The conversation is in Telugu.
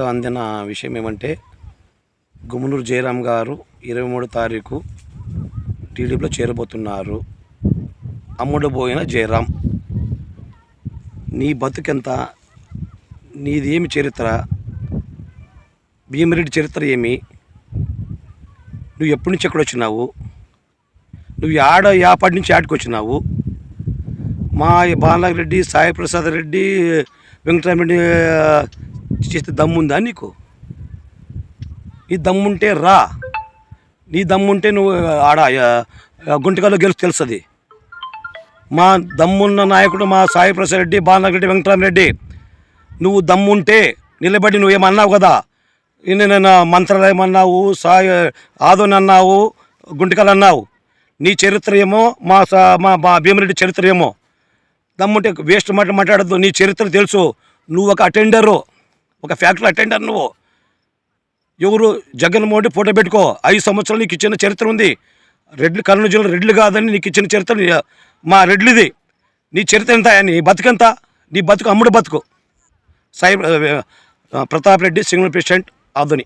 అందిన విషయం ఏమంటే గుమ్మనూరు జయరాం గారు 23 తారీఖు టీడీపీలో చేరబోతున్నారు. అమ్ముడు పోయిన జయరాం, నీ బతుకెంత? నీది ఏమి చరిత్ర? భీమిరెడ్డి చరిత్ర ఏమి? నువ్వు ఎప్పటి నుంచి ఎక్కడ వచ్చినావు? నువ్వు యాపటి నుంచి ఆడికి వచ్చినావు? మా బాలరెడ్డి, సాయి ప్రసాద్ రెడ్డి, వెంకటరామరెడ్డి చేస్తే దమ్ముందా నీకు? నీ దమ్ముంటే రా, నీ దమ్ముంటే నువ్వు ఆడ గుంటకల్లో గెలుస్తు తెలుస్తుంది. మా దమ్మున్న నాయకుడు మా సాయి ప్రసాద్ రెడ్డి, బాలరెడ్డి, వెంకటరామరెడ్డి. నువ్వు దమ్ముంటే నిలబడి నువ్వేమన్నావు కదా, నేను మంత్రాలయం అన్నావు, సాయి ఆదోని అన్నావు, గుంటకల్ అన్నావు. నీ చరిత్ర ఏమో, మా భీమిరెడ్డి చరిత్ర ఏమో. దమ్ముంటే వేస్ట్ మాట్లాడద్దు. నీ చరిత్ర తెలుసు. నువ్వు ఒక అటెండరు, ఒక ఫ్యాక్టరీ అటెండర్. నువ్వు ఎవరు? జగన్మోహన్ రెడ్డి ఫోటో పెట్టుకో. 5 సంవత్సరాలు నీకు ఇచ్చిన చరిత్ర ఉంది. రెడ్లు, కర్నూలు జిల్లా రెడ్లు కాదని నీకు ఇచ్చిన చరిత్ర మా రెడ్లిది. నీ చరిత్ర ఎంత? నీ బతుకెంత? నీ బతుకు అమ్ముడు బతుకు. Sai Pratap Reddy, single president, Adoni.